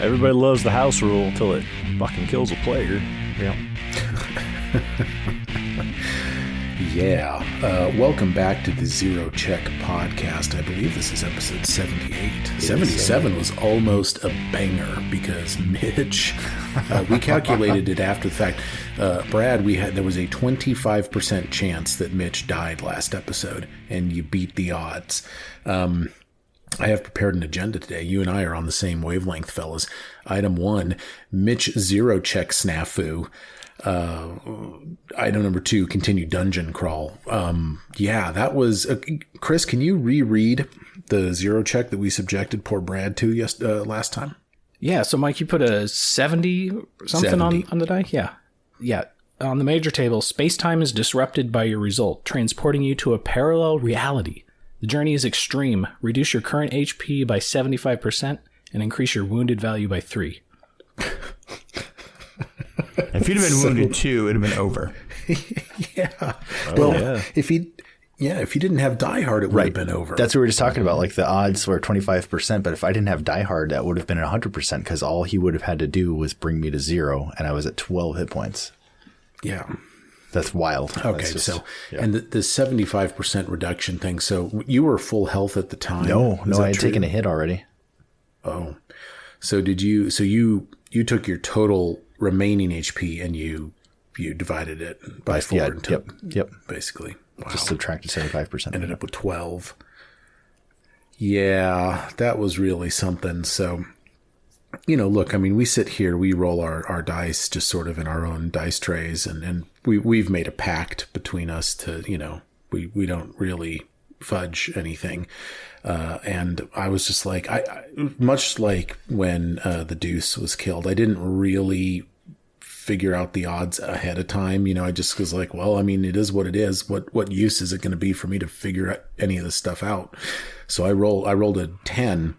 Everybody loves the house rule until it fucking kills a player. Yeah. Yeah. Welcome back to the Zero Check podcast. I believe this is episode 78. 77 was almost a banger because Mitch, we calculated it after the fact. Brad, there was a 25% chance that Mitch died last episode, and you beat the odds. I have prepared an agenda today. You and I are on the same wavelength, fellas. Item 1, Mitch Zero Check snafu. Item number 2, continue dungeon crawl. Yeah, that was Chris, can you reread the Zero Check that we subjected poor Brad to last time? Yeah. So Mike, you put a 70 something 70. on the die. Yeah. On the major table, space-time is disrupted by your result, transporting you to a parallel reality. The journey is extreme. Reduce your current HP by 75% and increase your wounded value by 3. If you'd have been wounded 2, it'd have been over. Yeah. If he didn't have Die Hard, it would have been over. That's what we were just talking about. Like the odds were 25%, but if I didn't have Die Hard, that would have been 100% because all he would have had to do was bring me to 0, and I was at 12 hit points. Yeah. That's wild. Okay, and the 75% reduction thing. So you were full health at the time. No, I had taken a hit already. Oh, so did you? So you took your total remaining HP and you divided it by 4. Yeah, yep. Basically, wow. Just subtracted 75%. Ended up with 12. Yeah, that was really something. So, look, I mean, we sit here, we roll our dice just sort of in our own dice trays, and we've made a pact between us to, we don't really fudge anything. And I was just like, I much like when the Deuce was killed, I didn't really figure out the odds ahead of time. I just was like, well, I mean, it is what it is. What use is it going to be for me to figure any of this stuff out? So I rolled a 10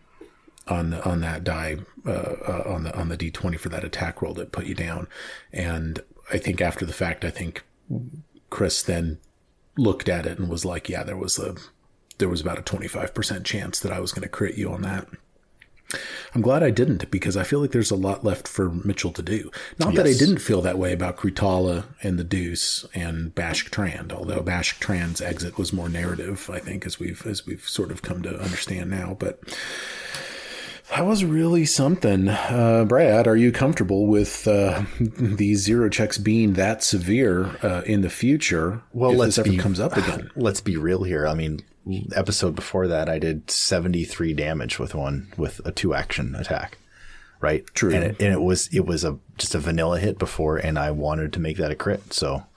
on that die, on the D20 for that attack roll that put you down. And I think after the fact, Chris then looked at it and was like, yeah, there was about a 25% chance that I was going to crit you on that. I'm glad I didn't, because I feel like there's a lot left for Mitchell to do. Not that I didn't feel that way about Krutala and the Deuce and Bashk Trand, although Bashk Trand's exit was more narrative, I think, as we've sort of come to understand now. But that was really something. Brad, are you comfortable with these Zero Checks being that severe in the future? Well, if this ever comes up again. Let's be real here. I mean, episode before that, I did 73 damage with a 2-action attack, right? True. And it was just a vanilla hit before, and I wanted to make that a crit. So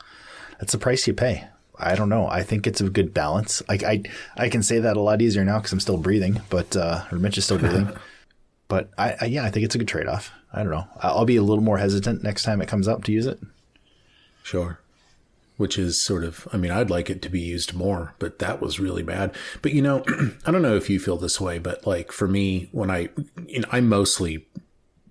that's the price you pay. I don't know. I think it's a good balance. Like I can say that a lot easier now because I'm still breathing, but or Mitch is still breathing. But I think it's a good trade-off. I don't know. I'll be a little more hesitant next time it comes up to use it. Sure. Which is sort of, I mean, I'd like it to be used more, but that was really bad. But, I don't know if you feel this way, but like for me, when I mostly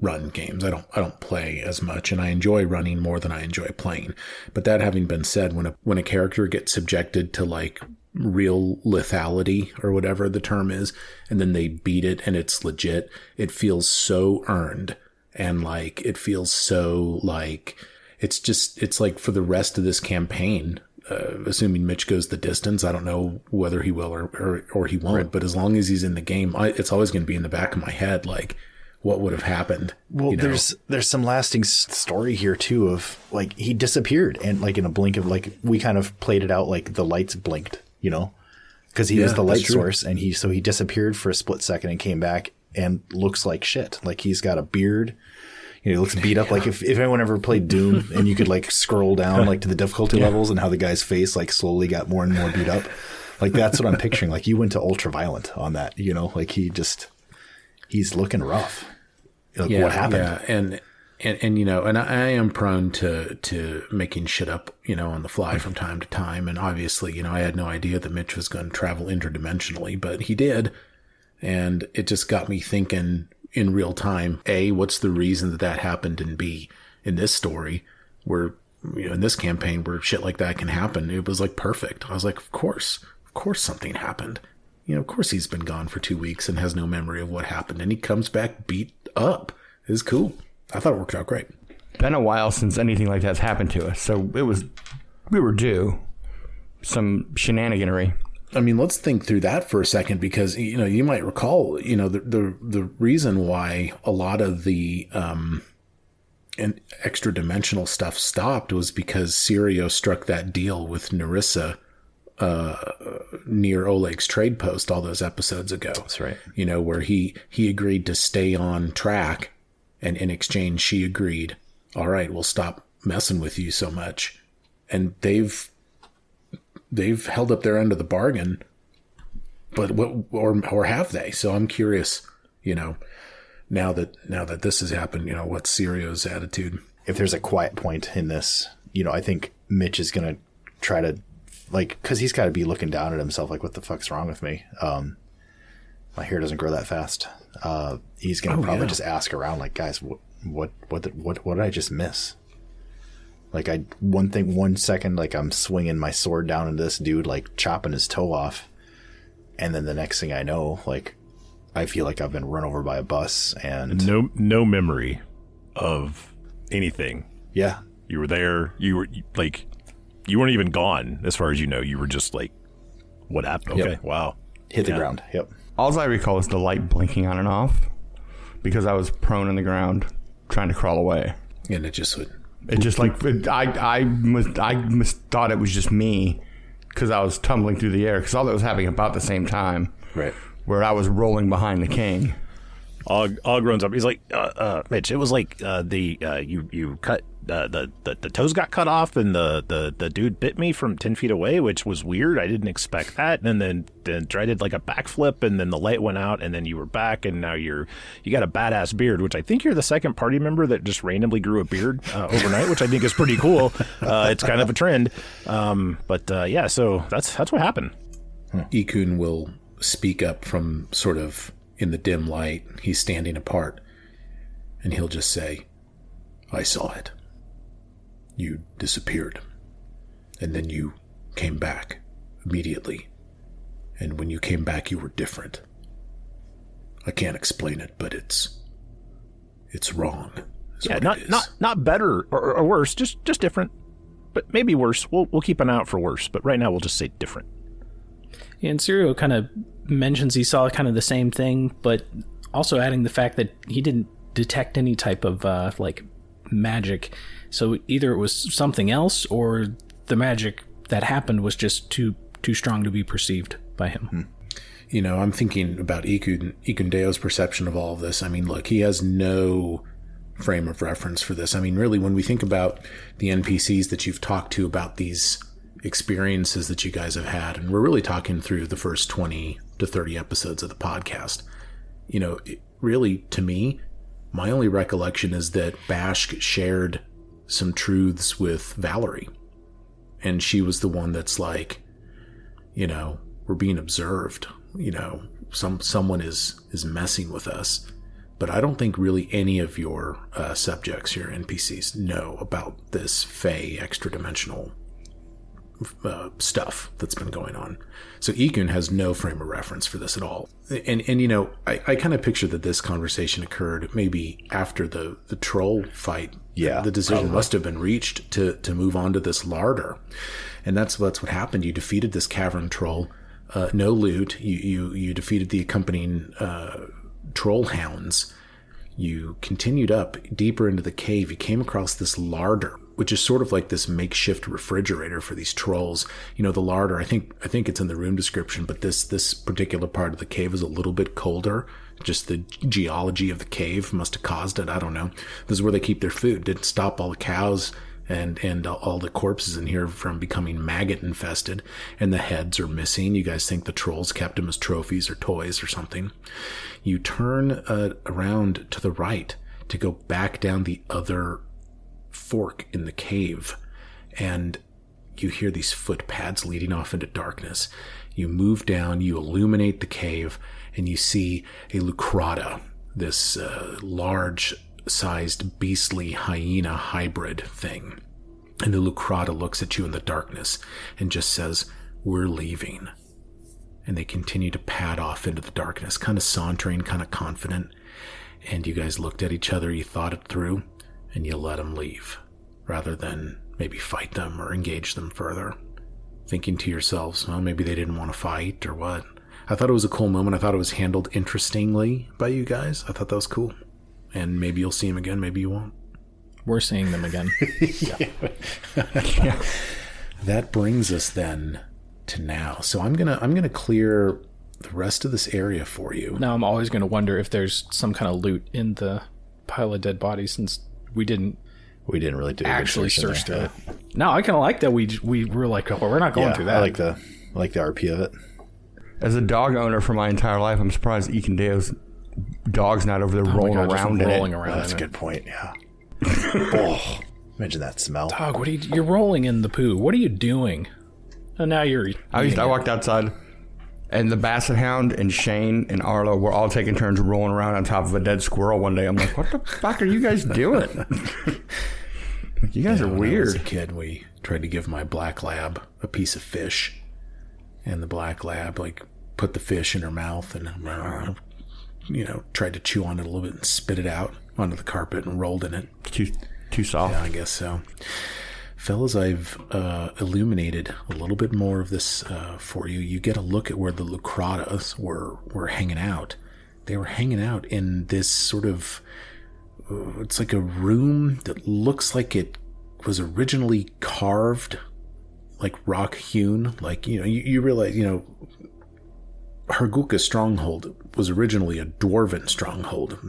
run games, I don't play as much, and I enjoy running more than I enjoy playing. But that having been said, when a character gets subjected to like real lethality or whatever the term is, and then they beat it and it's legit, it feels so earned. And like, it feels so like, it's like for the rest of this campaign, assuming Mitch goes the distance, I don't know whether he will or he won't, right. But as long as he's in the game, it's always going to be in the back of my head, like what would have happened. Well, there's some lasting story here too of like he disappeared, and like in a blink of like we kind of played it out like the lights blinked, because he was the light source, and he disappeared for a split second and came back and looks like shit. Like he's got a beard. He looks beat up. Like if anyone ever played Doom and you could like scroll down like to the difficulty levels and how the guy's face like slowly got more and more beat up. Like that's what I'm picturing. Like you went to ultra violent on that, like he's looking rough. Like what happened? Yeah. And I am prone to making shit up, on the fly from time to time. And obviously, I had no idea that Mitch was going to travel interdimensionally, but he did. And it just got me thinking in real time, A, what's the reason that happened? And B, in this story where, in this campaign where shit like that can happen, it was like perfect. I was like, of course something happened. Of course he's been gone for 2 weeks and has no memory of what happened. And he comes back beat up. was cool. I thought it worked out great. Been a while since anything like that's happened to us, so we were due some shenaniganery. I mean, let's think through that for a second, because, you know, you might recall, you know, the reason why a lot of the and extra dimensional stuff stopped was because Sirio struck that deal with Nerissa near Oleg's trade post all those episodes ago. That's right. You know, where he agreed to stay on track, and in exchange she agreed, all right, we'll stop messing with you so much. And they've held up their end of the bargain, but or have they? So I'm curious, you know, now that this has happened, you know, what's Sirio's attitude? If there's a quiet point in this, you know, I think Mitch is going to try to, like, because he's got to be looking down at himself, like, what the fuck's wrong with me? My hair doesn't grow that fast. He's going to probably just ask around, like, guys, what did I just miss? Like, one second, like, I'm swinging my sword down into this dude, like, chopping his toe off. And then the next thing I know, like, I feel like I've been run over by a bus, and no memory of anything. Yeah. You were there. You were like, you weren't even gone as far as you know. You were just like, what happened? Okay. Yep. Wow. Hit the ground. Yep. All I recall is the light blinking on and off because I was prone on the ground trying to crawl away. And it just would. It just like, I must thought it was just me because I was tumbling through the air, because all that was happening about the same time. Right. Where I was rolling behind the king. Og runs up. He's like, Mitch, it was like you cut the toes got cut off, and the dude bit me from 10 feet away, which was weird. I didn't expect that. And then I did like a backflip, and then the light went out, and then you were back, and now you got a badass beard, which I think you're the second party member that just randomly grew a beard overnight, which I think is pretty cool. It's kind of a trend. Yeah, so that's what happened. Ikun will speak up from sort of in the dim light. He's standing apart, and he'll just say, I saw it. You disappeared, and then you came back immediately, and when you came back you were different. I can't explain it, but it's wrong. Yeah, not better or worse, just different, but maybe worse. We'll keep an eye out for worse, but right now we'll just say different. Yeah, and Sirio kind of mentions he saw kind of the same thing, but also adding the fact that he didn't detect any type of like magic. So either it was something else, or the magic that happened was just too strong to be perceived by him. You know, I'm thinking about Ikundeo's perception of all of this. I mean, look, he has no frame of reference for this. I mean, really, when we think about the NPCs that you've talked to about these experiences that you guys have had, and we're really talking through the first 20 to 30 episodes of the podcast, you know, really, to me, my only recollection is that Bashk shared some truths with Valerie, and she was the one that's like, you know, we're being observed, you know, someone is messing with us. But I don't think really any of your subjects, your NPCs, know about this Fey extra-dimensional stuff that's been going on. So Ikun has no frame of reference for this at all. And you know, I kind of picture that this conversation occurred maybe after the troll fight. Yeah, the decision probably must have been reached to move on to this larder. And that's what happened. You defeated this cavern troll. No loot. You defeated the accompanying troll hounds. You continued up deeper into the cave. You came across this larder, which is sort of like this makeshift refrigerator for these trolls. You know, the larder, I think it's in the room description, but this particular part of the cave is a little bit colder. Just the geology of the cave must have caused it. I don't know. This is where they keep their food. Didn't stop all the cows and all the corpses in here from becoming maggot infested, and the heads are missing. You guys think the trolls kept them as trophies or toys or something. You turn around to the right to go back down the other fork in the cave, and you hear these footpads leading off into darkness. You move down, you illuminate the cave, and you see a Lucrata, this large-sized beastly hyena hybrid thing. And the Lucrata looks at you in the darkness and just says, "We're leaving." And they continue to pad off into the darkness, kind of sauntering, kind of confident. And you guys looked at each other, you thought it through, and you let them leave, rather than maybe fight them or engage them further. Thinking to yourselves, well, maybe they didn't want to fight or what. I thought it was a cool moment. I thought it was handled interestingly by you guys. I thought that was cool. And maybe you'll see him again, maybe you won't. We're seeing them again. Yeah. That brings us then to now. So I'm gonna clear the rest of this area for you. Now I'm always going to wonder if there's some kind of loot in the pile of dead bodies, since we didn't really do actually search through it. No, I kind of like that we were like, oh, we're not going through that. I like the RP of it. As a dog owner for my entire life, I'm surprised Ekendeo's dog's not over there rolling around in rolling it. around. That's a good point. Yeah. Oh, imagine that smell. Dog, what are you're rolling in the poo. What are you doing? And now you're I walked outside, and the Basset Hound and Shane and Arlo were all taking turns rolling around on top of a dead squirrel one day. I'm like, what the fuck are you guys doing? You guys are weird. When I was a kid, we tried to give my black lab a piece of fish, and the black lab put the fish in her mouth and tried to chew on it a little bit and spit it out onto the carpet and rolled in it. Too soft. Yeah, I guess so. Fellas, I've illuminated a little bit more of this for you. You get a look at where the Lucratas were hanging out. They were hanging out in this sort of, it's like a room that looks like it was originally carved, like rock hewn. Like, you realize, Hargulka's stronghold was originally a dwarven stronghold,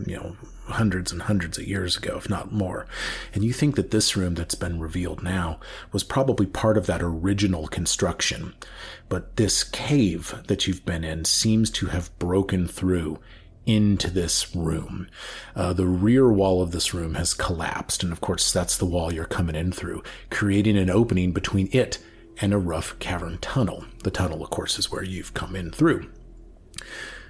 hundreds and hundreds of years ago, if not more. And you think that this room that's been revealed now was probably part of that original construction. But this cave that you've been in seems to have broken through into this room. The rear wall of this room has collapsed, and of course that's the wall you're coming in through, creating an opening between it and a rough cavern tunnel. The tunnel, of course, is where you've come in through.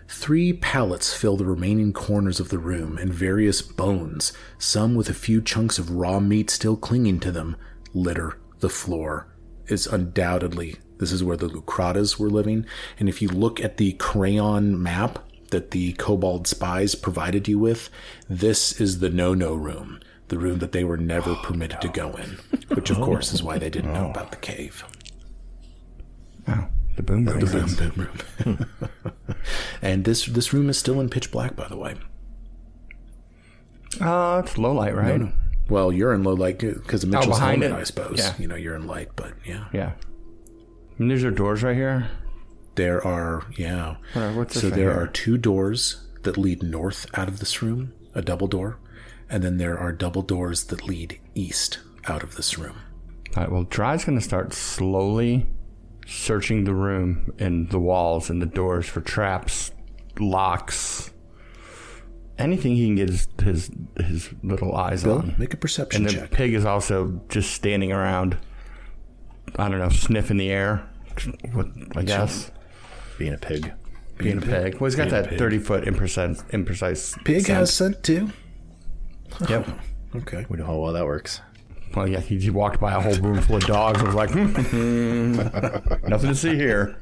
3 pallets fill the remaining corners of the room, and various bones, some with a few chunks of raw meat still clinging to them, litter the floor. This is where the Lucratas were living, and if you look at the crayon map that the Kobold spies provided you with, this is the no-no room, the room that they were never permitted to go in, which of course is why they didn't know about the cave. Oh. The boom room. And this room is still in pitch black, by the way. It's low light, right? No. Well, you're in low light because of Mitchell's behind helmet, it. I suppose. Yeah. You're in light, but yeah. Yeah. And there's doors right here. There are, yeah. What's this so right there here? are 2 doors that lead north out of this room, a double door, and then there are double doors that lead east out of this room. All right. Well, Dry's going to start slowly searching the room and the walls and the doors for traps, locks, anything he can get his little eyes Bill, on. make a perception and the check. pig is also just standing around, I don't know, sniffing the air, I guess. Being a pig. Being a pig. Well, he's got that 30-foot imprecise Pig scent. has scent too? Yep. Okay. We know how well that works. Well, yeah, he walked by a whole room full of dogs and was like, nothing to see here.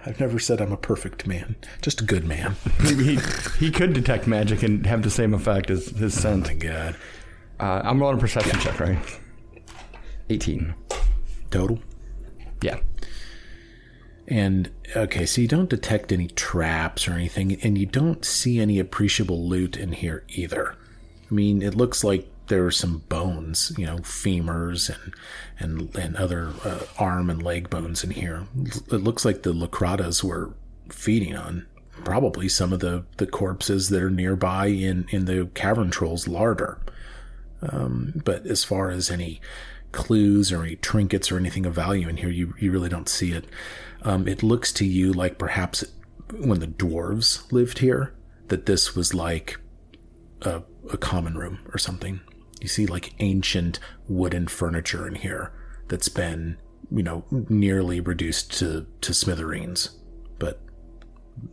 I've never said I'm a perfect man, just a good man. He could detect magic and have the same effect as his scent. Oh my God. I'm rolling a perception check, right? 18. Total? Yeah. And, okay, so you don't detect any traps or anything, and you don't see any appreciable loot in here either. I mean, it looks like there are some bones, femurs and other arm and leg bones in here. It looks like the Lucratas were feeding on probably some of the corpses that are nearby in the cavern troll's larder. But as far as any clues or any trinkets or anything of value in here, you really don't see it. It looks to you like perhaps when the dwarves lived here, that this was like a common room or something. You see like ancient wooden furniture in here that's been, nearly reduced to smithereens. But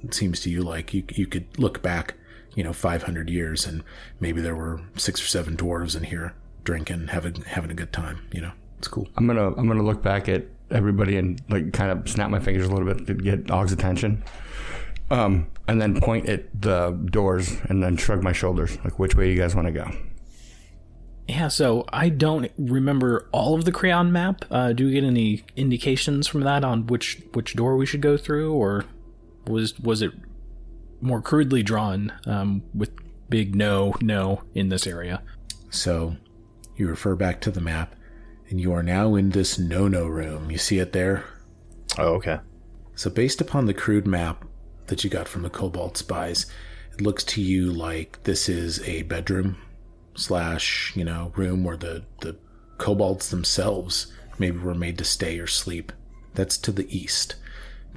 it seems to you like you could look back, 500 years and maybe there were 6 or 7 dwarves in here drinking, having a good time. It's cool. I'm gonna look back at everybody and kind of snap my fingers a little bit to get Og's attention. And then point at the doors and then shrug my shoulders. Like, which way do you guys want to go? Yeah, so I don't remember all of the crayon map. Do we get any indications from that on which door we should go through, or was it more crudely drawn with big no in this area? So you refer back to the map, and you are now in this no room. You see it there? Oh, okay. So based upon the crude map that you got from the Cobalt spies, it looks to you like this is a bedroom / room where the Cobalts themselves maybe were made to stay or sleep. That's to the east.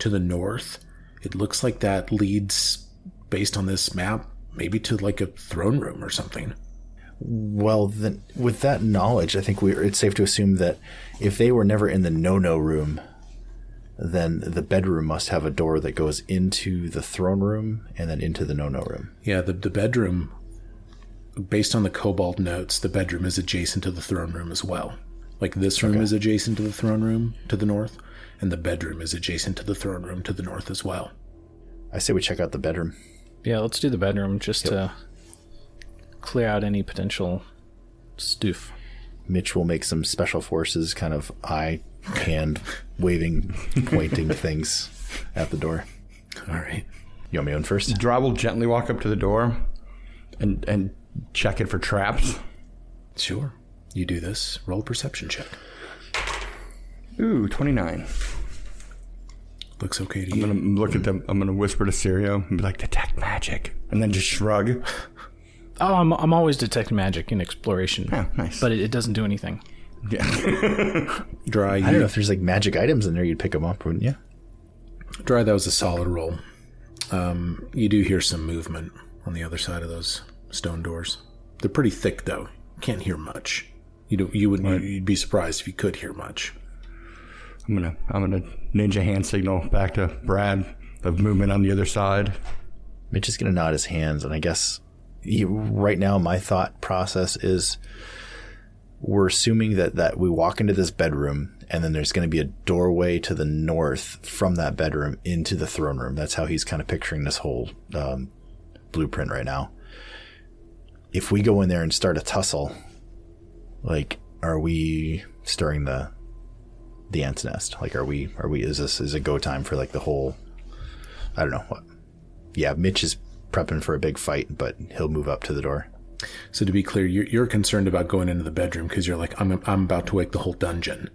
To the north, it looks like that leads, based on this map, maybe to like a throne room or something. Well, then, with that knowledge, I think it's safe to assume that if they were never in the no room, then the bedroom must have a door that goes into the throne room and then into the no room. Yeah, the bedroom, based on the Cobalt notes, the bedroom is adjacent to the throne room as well. Like this room is adjacent to the throne room to the north, and the bedroom is adjacent to the throne room to the north as well. I say we check out the bedroom. Yeah, let's do the bedroom just to clear out any potential stoof. Mitch will make some special forces kind of hand waving, pointing things at the door. All right. You want me on first? Dry will gently walk up to the door and check it for traps. Sure. You do this. Roll a perception check. Ooh, 29. Looks okay to you. I'm going to look at them. I'm going to whisper to Sirio and be like, detect magic. And then just shrug. Oh, I'm always detecting magic in exploration. Oh, nice. But it doesn't do anything. Yeah. Dry, I don't know if there's like magic items in there. You'd pick them up, wouldn't you? Dry, that was a solid roll. You do hear some movement on the other side of those stone doors. They're pretty thick, though. Can't hear much. You'd be surprised if you could hear much. I'm gonna ninja hand signal back to Brad of movement on the other side. Mitch is gonna nod his hands, and I guess right now my thought process is we're assuming that we walk into this bedroom, and then there's going to be a doorway to the north from that bedroom into the throne room. That's how he's kind of picturing this whole blueprint right now. If we go in there and start a tussle, like, are we stirring the ant's nest? Like, is it go time for like the whole, I don't know what. Yeah, Mitch is prepping for a big fight, but he'll move up to the door. So to be clear, you're concerned about going into the bedroom because you're like, I'm about to wake the whole dungeon.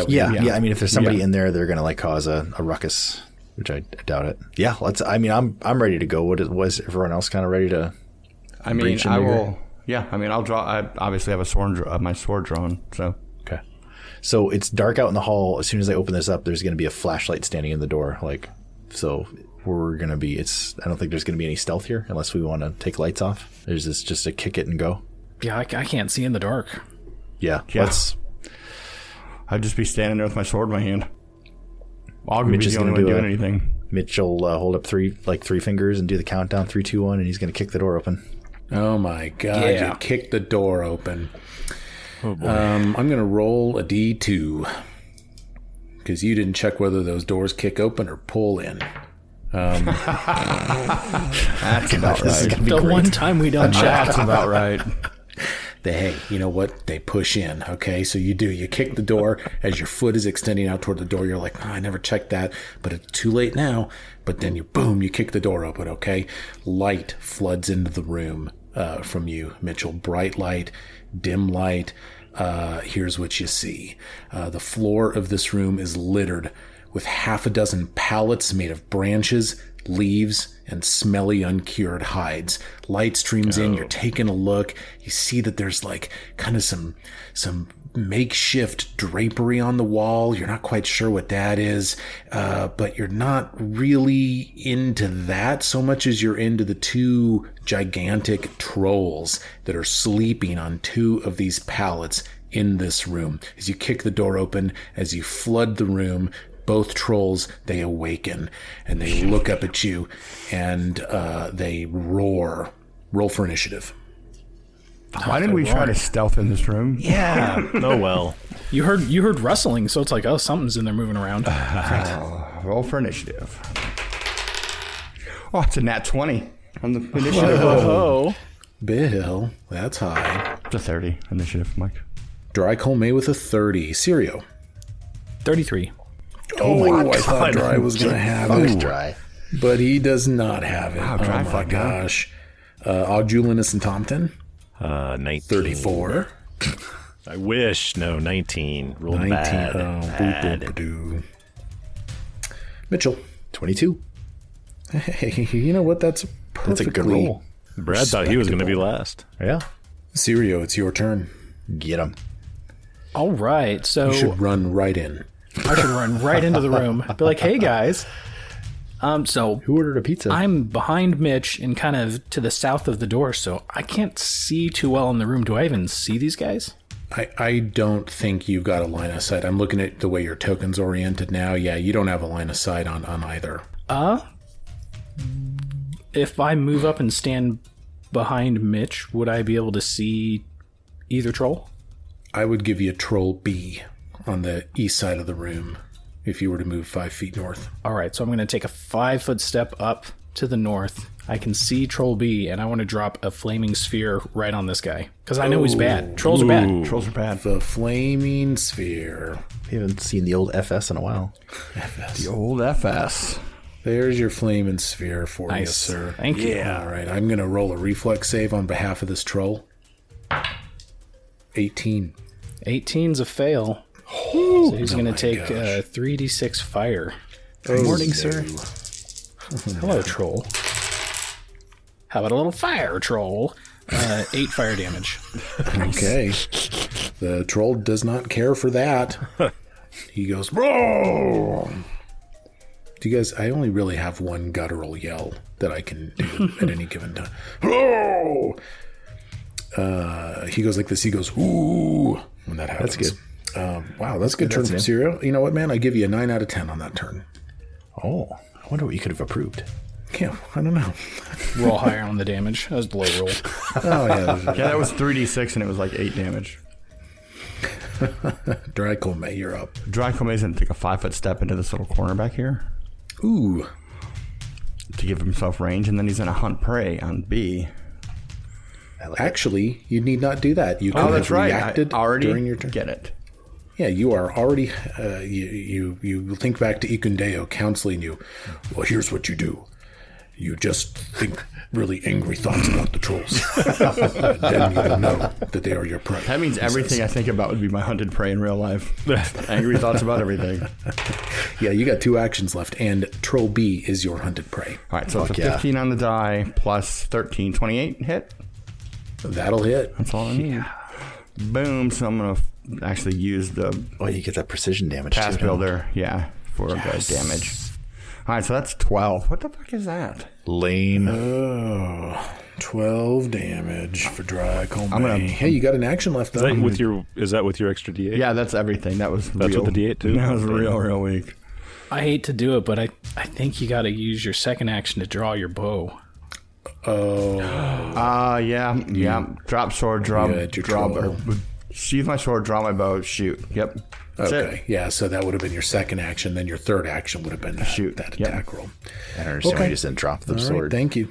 Yeah. I mean, if there's somebody in there, they're gonna like cause a ruckus, which I doubt it. Yeah, I'm ready to go. Was everyone else kind of ready to? I mean, I will. Yeah, I mean, I'll draw. I obviously have my sword drawn. So okay. So it's dark out in the hall. As soon as I open this up, there's going to be a flashlight standing in the door. Like, so we're going to be. I don't think there's going to be any stealth here unless we want to take lights off. There's this just a kick it and go. Yeah, I can't see in the dark. Yeah. I'd just be standing there with my sword in my hand. I'll be the only one doing anything. Mitch will hold up three fingers and do the countdown 3, 2, 1, and he's going to kick the door open. Oh my God! Yeah. You kicked the door open. Oh boy. I'm going to roll a D2 because you didn't check whether those doors kick open or pull in. That's about right. The one time we don't check. That's about right. Hey, you know what? They push in, okay? So you kick the door as your foot is extending out toward the door. You're like, I never checked that, but it's too late now. But then you kick the door open, okay? Light floods into the room from you, Mitchell. Bright light, dim light. Here's what you see. The floor of this room is littered with half a dozen pallets made of branches, leaves, and smelly uncured hides. Light streams in, you're taking a look, you see that there's like kind of some makeshift drapery on the wall. You're not quite sure what that is, but you're not really into that so much as you're into the 2 gigantic trolls that are sleeping on 2 of these pallets in this room. As you kick the door open, as you flood the room, both trolls, they awaken and they look up at you and they roar. Roll for initiative. Why didn't we try to stealth in this room? Yeah. Oh well. You heard rustling, so it's like, oh, something's in there moving around. Roll for initiative. Oh, it's a nat 20 on the initiative. Oh, Bill, that's high. It's a 30 initiative, Mike. Dry Colmay with a 30. Serio. 33. I thought Dry was going to have Fuck it. Dry. But he does not have it. Wow, oh Dry my fucked up. gosh. Ogjulinus and Tompton. 19. 34. I wish. No, 19. Rolled 19. bad. Boop. Mitchell. 22. Hey, you know what? That's perfectly... That's a good roll. Brad thought he was going to be last. Yeah. Serio, it's your turn. Get him. All right, so You should run right in. I should run right into the room. Be like, hey guys. So Who ordered a pizza? I'm behind Mitch and kind of to the south of the door, so I can't see too well in the room. Do I even see these guys? I don't think you've got a line of sight. I'm looking at the way your token's oriented now. Yeah, you don't have a line of sight on either. If I move up and stand behind Mitch, would I be able to see either troll? I would give you Troll B on the east side of the room if you were to move 5 feet north. All right, so I'm going to take a 5-foot step up to the north. I can see Troll B, and I want to drop a flaming sphere right on this guy. Because I know he's bad. Trolls are bad. Trolls are bad. The flaming sphere. We haven't seen the old FS in a while. The old FS. There's your flaming sphere for you, Nice. sir. Thank you. All right, I'm going to roll a reflex save on behalf of this troll. 18. 18's a fail. So he's going to take 3d6 fire. Good morning, sir. Hello, troll. How about a little fire, troll? 8 fire damage. Okay. The troll does not care for that. He goes, "Bro!" Do you guys, I only really have one guttural yell that I can do at any given time. "Bro!" He goes like this. He goes, "Ooh," when that happens. That's good. Wow, that's a good turn from Serial. You know what, man? I give you a 9 out of 10 on that turn. Oh, I wonder what you could have approved. Yeah, I don't know. Roll higher on the damage. That was the low roll. Oh, yeah. Yeah, that was 3d6 and it was like 8 damage. Draco May, you're up. Draco May's going to take a 5-foot step into this little corner back here Ooh. to give himself range, and then he's going to hunt prey on B. Actually, you need not do that. You could Oh, that's have right. reacted I already during your turn. get it. Yeah, you are already, you think back to Ikundeo counseling you. Well, here's what you do. You just think really angry thoughts about the trolls. Then you will know that they are your prey. That means everything I think about would be my hunted prey in real life. Angry thoughts about everything. Yeah, you got 2 actions left, and Troll B is your hunted prey. All right, so it's a yeah. 15 on the die plus 13, 28 hit. That'll hit. That's all I need. Boom. So I'm going to actually use the Oh, you get that precision damage pass too. builder, for the damage. All right, so that's 12. What the fuck is that? Lame. Oh, 12 damage for Draco May. I'm gonna- Hey, you got an action left, though. Is that with your extra D8? Yeah, that's everything. That was That's real. with the D8 too? That was real weak. I hate to do it, but I think you got to use your second action to draw your bow. Oh, Yeah. Drop sword, draw, Yeah, your troll. sheath my sword, draw my bow, shoot. Yep. That's okay. it. Yeah, so that would have been your second action. Then your third action would have been Shoot. that Yep. attack roll. I don't understand why you just didn't drop the All right, sword. thank you.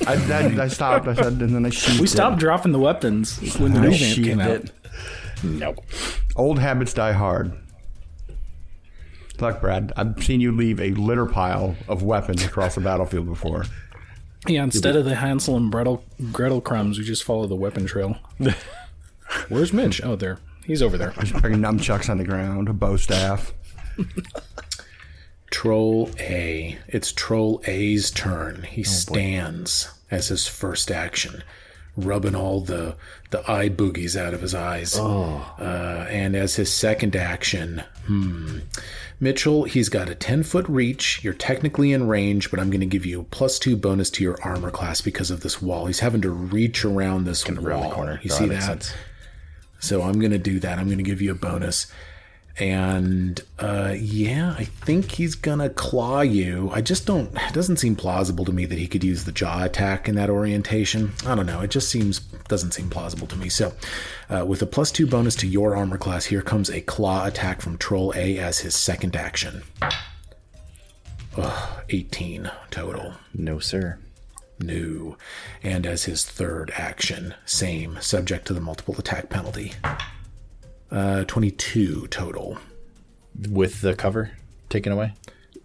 I stopped. I said, and then I sheathed We stopped dropping the weapons when the I revamp sheathed came out. it. Nope. Old habits die hard. Look, Brad, I've seen you leave a litter pile of weapons across the battlefield before. Yeah, instead of the Hansel and Gretel crumbs, we just follow the weapon trail. Where's Mitch? Oh, there. He's over there. Just putting nunchucks on the ground, a bow staff. Troll A. It's Troll A's turn. He stands as his first action, rubbing all the eye boogies out of his eyes. And as his second action, Mitchell, he's got a 10-foot reach. You're technically in range, but I'm going to give you a +2 bonus to your armor class because of this wall. He's having to reach around this wall. Around the corner. You Oh, see that makes that? sense. So I'm going to do that. I'm going to give you a bonus. And I think he's going to claw you. It doesn't seem plausible to me that he could use the jaw attack in that orientation. I don't know. It just doesn't seem plausible to me. So with a +2 bonus to your armor class, here comes a claw attack from Troll A as his second action. 18 total. No, sir. No. And as his third action, same, subject to the multiple attack penalty. 22 total. With the cover taken away?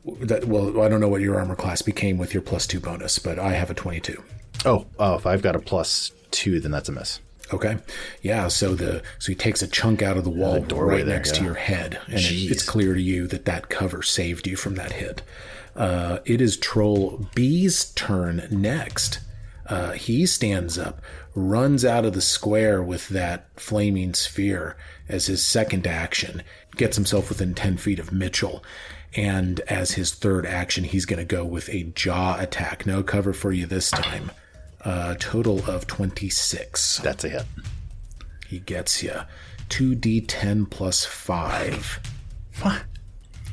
Well, I don't know what your armor class became with your +2 bonus, but I have a 22. Oh, if I've got a +2, then that's a miss. Okay. Yeah, so he takes a chunk out of the wall doorway right there, next to your head, and it's clear to you that cover saved you from that hit. It is Troll B's turn next. He stands up, runs out of the square with that flaming sphere as his second action, gets himself within 10 feet of Mitchell, and as his third action, he's going to go with a jaw attack. No cover for you this time. Total of 26. That's a hit. He gets you 2d10 plus 5. What?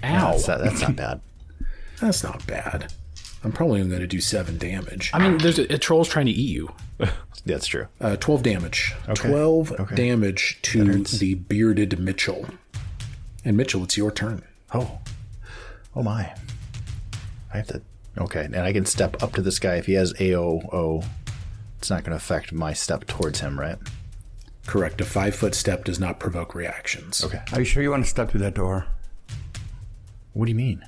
Ow. That's not bad. That's not bad. I'm probably only going to do 7 damage. I mean, there's a troll's trying to eat you. That's true. 12 damage. Okay. 12 damage to the bearded Mitchell. And Mitchell, it's your turn. Oh my. I have to... Okay, and I can step up to this guy. If he has AOO, it's not going to affect my step towards him, right? Correct. A 5-foot step does not provoke reactions. Okay. Are you sure you want to step through that door? What do you mean?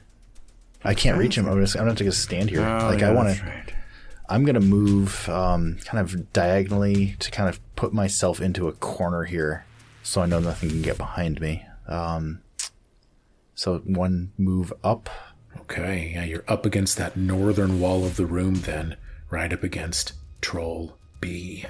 I can't reach him. I'm going to have to stand here. Oh, I want to... Right. I'm going to move kind of diagonally to kind of put myself into a corner here so I know nothing can get behind me. So one move up. Okay, yeah, you're up against that northern wall of the room then, right up against Troll B.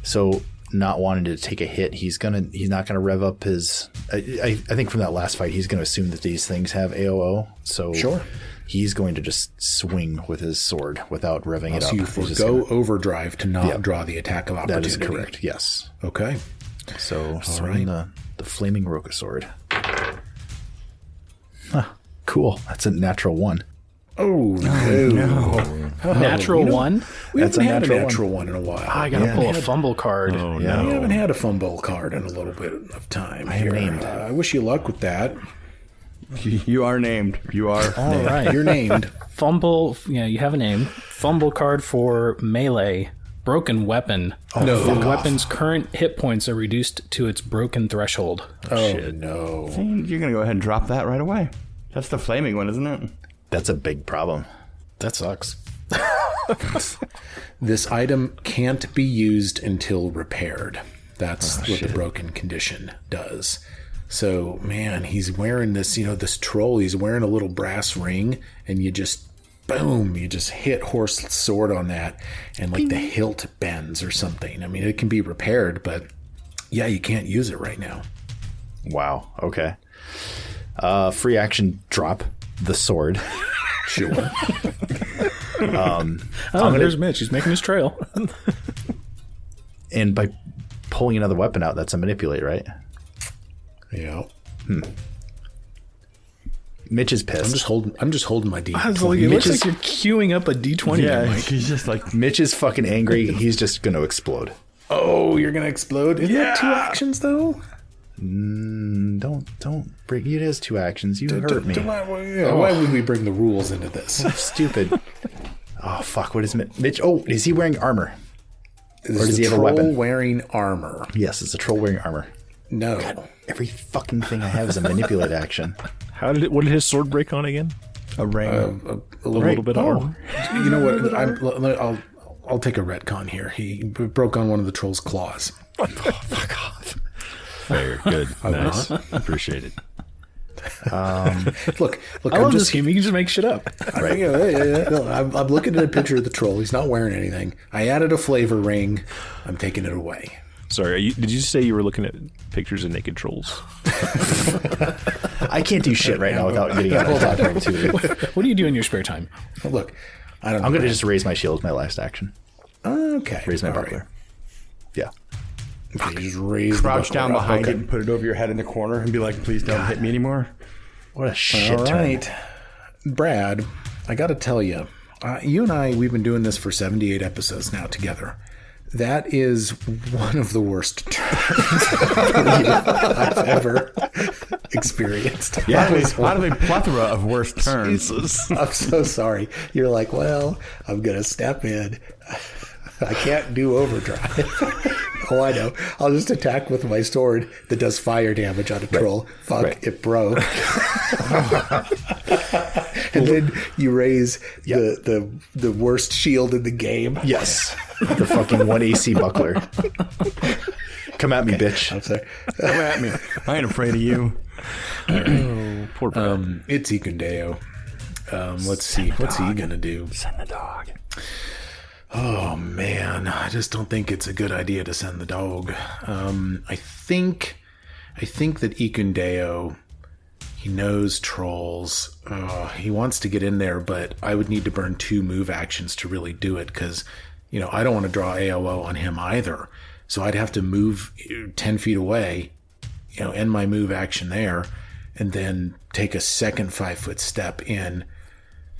So not wanting to take a hit, he's not gonna rev up his... I think from that last fight, he's going to assume that these things have AOO. So sure. He's going to just swing with his sword without revving it up. So you forgo overdrive to not draw the attack of opportunity. That is correct, yes. Okay. So swing the flaming Roka sword. Huh, cool. That's a natural 1. Oh, no. Natural 1? We That's haven't a had natural a natural one in a while. I gotta pull a fumble card. Oh, Yeah. We haven't had a fumble card in a little bit of time. I am named. I wish you luck with that. You are named. You are. All right. You're named. Fumble, you have a name. Fumble card for melee. Broken weapon. No. The weapon's current hit points are reduced to its broken threshold. Oh, no. You're going to go ahead and drop that right away. That's the flaming one, isn't it? That's a big problem. That sucks. This item can't be used until repaired. That's what the broken condition does. So, man, he's wearing this, this troll, he's wearing a little brass ring, and you just, boom, you just hit horse sword on that, and like the hilt bends or something. I mean, it can be repaired, but yeah, you can't use it right now. Wow. Okay. Free action drop the sword. Sure. There's Mitch. He's making his trail. And by pulling another weapon out, that's a manipulate, right? Yeah. Mitch is pissed. I'm just holding my D20. It looks like you're queuing up a D20. Yeah, Mike. he's just like... Mitch is fucking angry. He's just going to explode. Oh, you're gonna explode? Isn't that 2 actions though? Don't bring... It is 2 actions. You hurt me. Why would we bring the rules into this? Stupid. Oh, fuck. What is Mitch? Oh, is he wearing armor? Or does he have a weapon? Wearing armor? Yes, it's a troll wearing armor. No. Every fucking thing I have is a manipulate action. What did his sword break on again? A ring. A little bit of armor. You know what? I'll take a retcon here. He broke on one of the troll's claws. Fuck off. Very good. Nice. Appreciate it. Look. I love this game. You can just make shit up. Right. No, I'm looking at a picture of the troll. He's not wearing anything. I added a flavor ring. I'm taking it away. Sorry, did you say you were looking at pictures of naked trolls? I can't do shit right now without getting a whole talk ring too. What do you do in your spare time? Look, I don't know. I'm going to just raise my shield as my last action. Okay. Raise my All buckler. right. Yeah. Okay, just raise Crouch the down buckler up. behind Okay. it and put it over your head in the corner and be like, please don't hit me anymore. What a shit All turn. right. Brad, I got to tell you, you and I, we've been doing this for 78 episodes now together. That is one of the worst turns I've ever experienced. Yeah, out of a plethora of worst turns. Jesus. I'm so sorry. You're like, well, I'm going to step in. I can't do overdrive. Oh, I know. I'll just attack with my sword that does fire damage on a troll. Fuck, it broke. And then you raise the worst shield in the game. Yes. The fucking 1 AC buckler. Come at me, bitch. I'm sorry. Come at me. I ain't afraid of you. Oh, poor Brad. It's Ikundeo. Let's see. What's he going to do? Send the dog. Oh, man. I just don't think it's a good idea to send the dog. I think that Ikundeo, he knows trolls. He wants to get in there, but I would need to burn 2 move actions to really do it because, I don't want to draw AOO on him either. So I'd have to move 10 feet away, end my move action there, and then take a second 5-foot step in.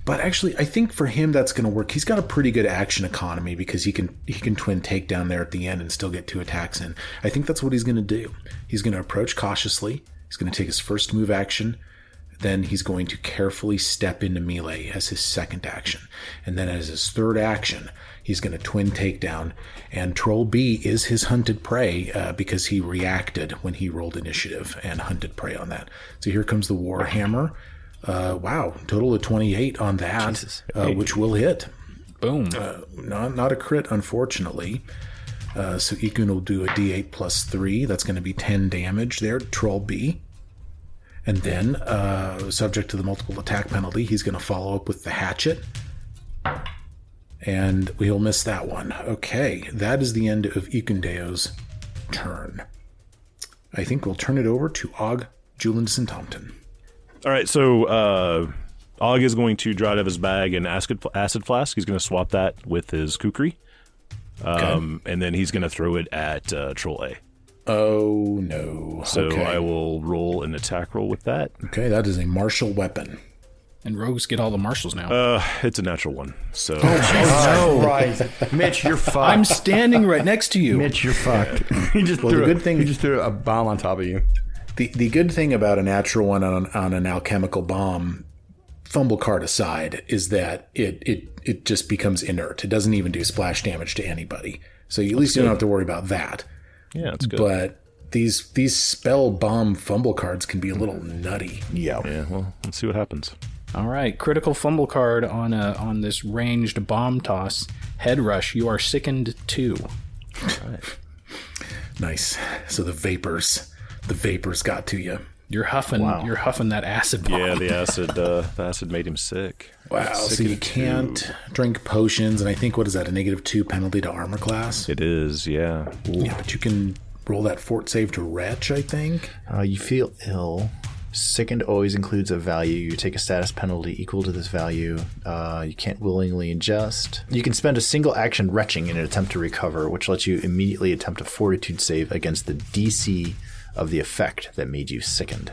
But actually, I think for him that's going to work. He's got a pretty good action economy because he can twin takedown there at the end and still get 2 attacks in. I think that's what he's going to do. He's going to approach cautiously. He's going to take his first move action. Then he's going to carefully step into melee as his second action. And then as his third action, he's going to twin takedown. And Troll B is his hunted prey because he reacted when he rolled initiative and hunted prey on that. So here comes the Warhammer. Wow, total of 28 on that, which will hit. Boom. Not a crit, unfortunately. So Ikun will do a D8 plus 3. That's going to be 10 damage there to Troll B. And then, subject to the multiple attack penalty, he's going to follow up with the hatchet. And we'll miss that one. Okay, that is the end of Ikundeo's turn. I think we'll turn it over to Og, Julius, and Tompton. All right, so Og is going to draw out of his bag an acid flask. He's going to swap that with his kukri. And then he's going to throw it at Troll A. Oh, no. So okay. I will roll an attack roll with that. Okay, that is a martial weapon. And rogues get all the marshals now. It's a natural one. So Oh, right. Mitch, you're fucked. I'm standing right next to you. Mitch, you're fucked. He just threw a bomb on top of you. The good thing about a natural one on an alchemical bomb, fumble card aside, is that it just becomes inert. It doesn't even do splash damage to anybody. So at least you don't have to worry about that. yeah, it's good. But these spell bomb fumble cards can be a little nutty. Yeah. Yeah, well, let's see what happens. All right, critical fumble card on this ranged bomb toss. Head rush. You are sickened 2. All right. Nice. So the vapors got to you. You're huffing. Wow. You're huffing that acid bomb. Yeah, the acid made him sick. Wow. So you can't drink potions, and I think, what is that, a -2 penalty to armor class? It is, yeah. Yeah, but you can roll that fort save to retch, I think. You feel ill. Sickened always includes a value. You take a status penalty equal to this value. You can't willingly adjust. You can spend a single action retching in an attempt to recover, which lets you immediately attempt a fortitude save against the DC of the effect that made you sickened.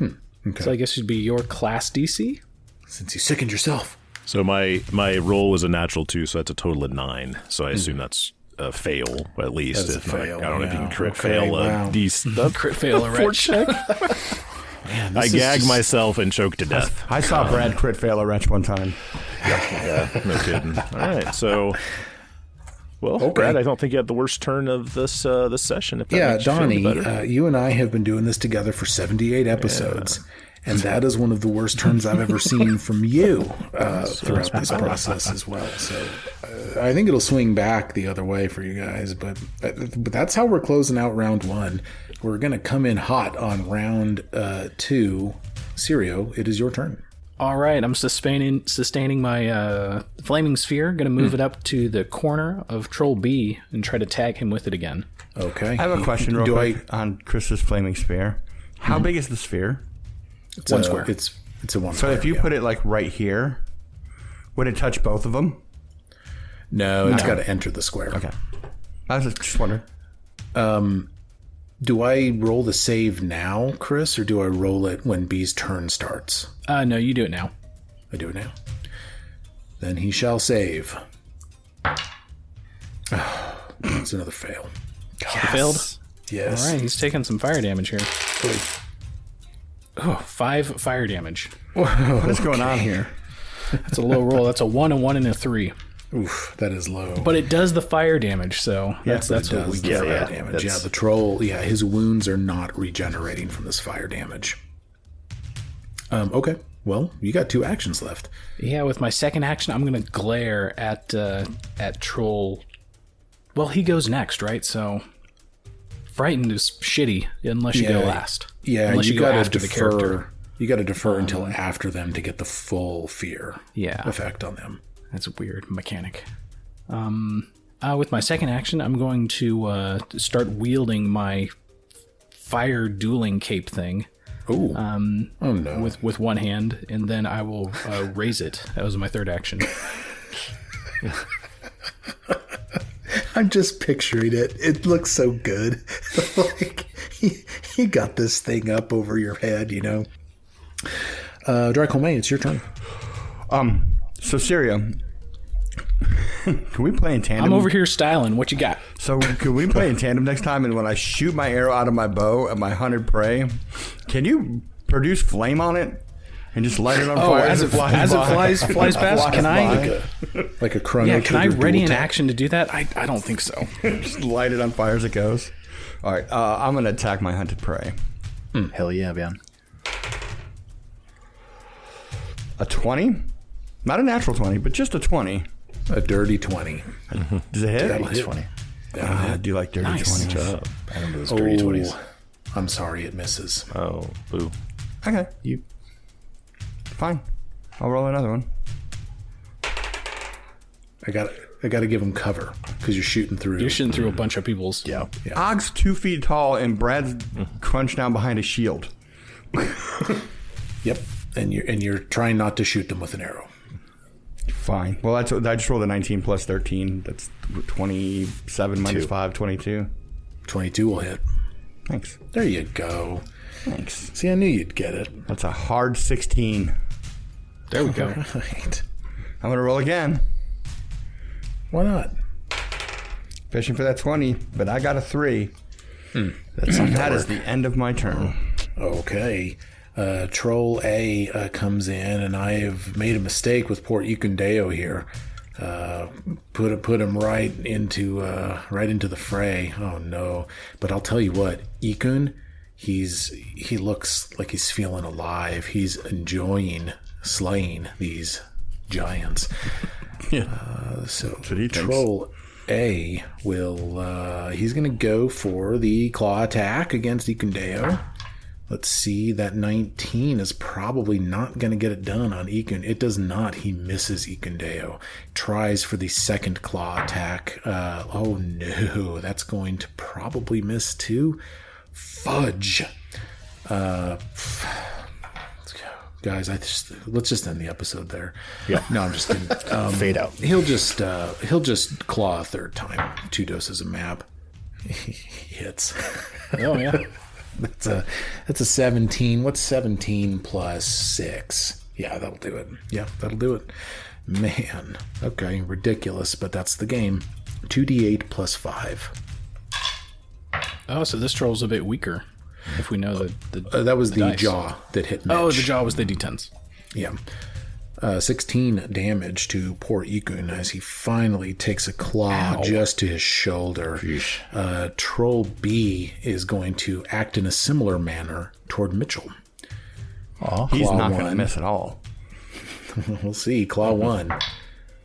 Okay. So I guess it'd be your class DC. Since you sickened yourself. So my roll was a natural 2, so that's a total of 9. So I assume that's a fail, at least. That's a If not, fail, I don't know if you can yeah. crit Okay, fail wow. a Crit fail a red check. Man, I gagged myself and choked to death. I saw Brad crit fail a wretch one time. Yeah, no kidding. All right, so... Well, Okay. Brad, I don't think you had the worst turn of this session. If that Yeah, makes you feel Donnie, better. you and I have been doing this together for 78 episodes, and that is one of the worst turns I've ever seen from you throughout this process as well. So I think it'll swing back the other way for you guys, but that's how we're closing out round 1. We're going to come in hot on round 2. Sirio, it is your turn. All right, I'm sustaining my flaming sphere. Going to move it up to the corner of Troll B and try to tag him with it again. Okay. I have a question real quick on Chris's flaming sphere. How big is the sphere? It's 1 square. It's a 1 So square. if you put it like right here, would it touch both of them? No, it's got to enter the square. Okay. I was just wondering. Do I roll the save now, Chris, or do I roll it when B's turn starts? No, you do it now. I do it now. Then he shall save. It's another fail. He failed? Yes. All right, he's taking some fire damage here. Oh, 5 fire damage. What is going on here? That's a low roll. That's a 1, a 1, and a 3. Oof, that is low. But it does the fire damage, so that's what we get. Fire damage. Yeah, the troll, his wounds are not regenerating from this fire damage. Okay, well, you got 2 actions left. Yeah, with my second action, I'm going to glare at Troll. Well, he goes next, right? So frightened is shitty unless you go last. Yeah, unless you go after the character. You got to defer until after them to get the full fear effect on them. That's a weird mechanic. With my second action, I'm going to start wielding my fire dueling cape thing. Ooh. Oh no! With one hand, and then I will raise it. That was my third action. I'm just picturing it. It looks so good. Like he got this thing up over your head, Draco-May, it's your turn. So Syria, can we play in tandem? I'm over here styling. What you got? So can we play in tandem next time? And when I shoot my arrow out of my bow at my hunted prey, can you produce flame on it and just light it on fire as it flies past? Can I like a chrono? Yeah, can I ready an action to do that? I don't think so. Just light it on fire as it goes. All right, I'm gonna attack my hunted prey. Hell yeah, man! A 20, not a natural 20, but just a 20. A dirty 20. Does it hit? Dirty 20. I do like dirty 20s. I remember those dirty 20s. I'm sorry, it misses. Oh, boo. Okay, fine. I'll roll another one. I got to give him cover because you're shooting through. You're shooting through a bunch of people's. Yeah. Og's 2 feet tall, and Brad's crunched down behind a shield. Yep, and you're trying not to shoot them with an arrow. Fine. Well, I just rolled a 19 plus 13. That's 27 minus 5, 22. 22 will hit. Thanks. There you go. Thanks. See, I knew you'd get it. That's a hard 16. There we go. Right. I'm going to roll again. Why not? Fishing for that 20, but I got a 3. That is the end of my turn. Okay. Troll A comes in, and I have made a mistake with poor Ikundeo here. Put him right into the fray. Oh no! But I'll tell you what, Ikun, he looks like he's feeling alive. He's enjoying slaying these giants. So Troll A will he's going to go for the claw attack against Ikundeo. Let's see, that 19 is probably not going to get it done on Ikun. It does not. He misses Ikundeo. Tries for the second claw attack. Oh no, that's going to probably miss too. Fudge. Let's go. Guys, let's just end the episode there. Yeah. No, I'm just kidding. Fade out. He'll just claw a third time. 2 doses of mab. He hits. Oh yeah. That's a 17. What's 17 plus 6? Yeah, that'll do it. Yeah, that'll do it. Man. Okay, ridiculous, but that's the game. 2d8 plus 5. Oh, so this troll's a bit weaker. If we know that was the dice. jaw that hit Mitch. Oh, the jaw was the d10s. Yeah. 16 damage to poor Ikun as he finally takes a claw just to his shoulder. Troll B is going to act in a similar manner toward Mitchell. He's not going to miss at all. We'll see. Claw 1.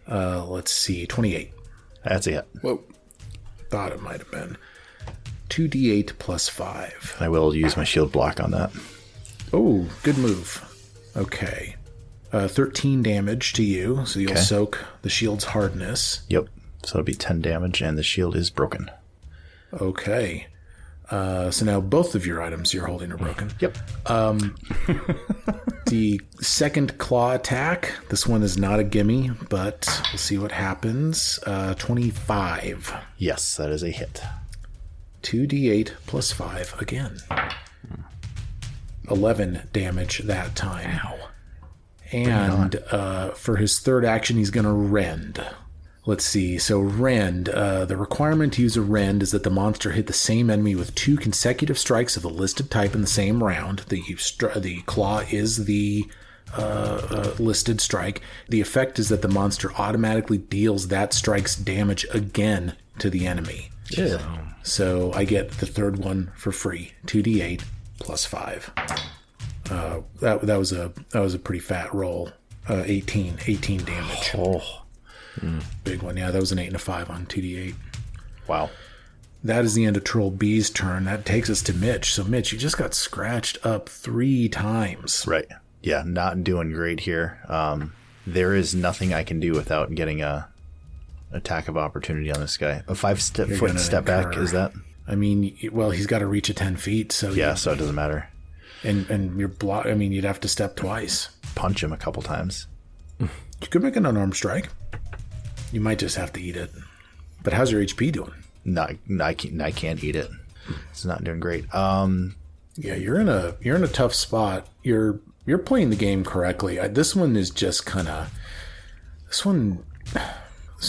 Let's see. 28. That's it. Whoa. Thought it might have been. 2d8 plus 5. I will use my shield block on that. Oh, good move. Okay. 13 damage to you, so you'll soak the shield's hardness. Yep. So it'll be 10 damage, and the shield is broken. Okay. So now both of your items you're holding are broken. Yep. The second claw attack, this one is not a gimme, but we'll see what happens. 25. Yes, that is a hit. 2d8 plus 5 again. 11 damage that time. Ow. And for his third action, he's going to rend. Let's see. So rend. The requirement to use a rend is that the monster hit the same enemy with 2 consecutive strikes of the listed type in the same round. The claw is the listed strike. The effect is that the monster automatically deals that strike's damage again to the enemy. Yeah. So I get the third one for free, 2d8 plus 5. That was a pretty fat roll. 18 damage. Oh, Big one. Yeah, that was an 8 and a 5 on 2d8. wow. That is the end of Troll B's turn. That takes us to Mitch. So Mitch, you just got scratched up 3 times. Right. Yeah, not doing great here. There is nothing I can do without getting a attack of opportunity on this guy. A 5-foot step back, is that? I mean, well, he's got to reach at 10 feet. So Yeah, so it doesn't matter. And you're block. I mean, you'd have to step twice. Punch him a couple times. You could make an unarmed strike. You might just have to eat it. But how's your HP doing? No, I can't eat it. It's not doing great. Yeah, you're in a tough spot. You're playing the game correctly. This one is just kind of this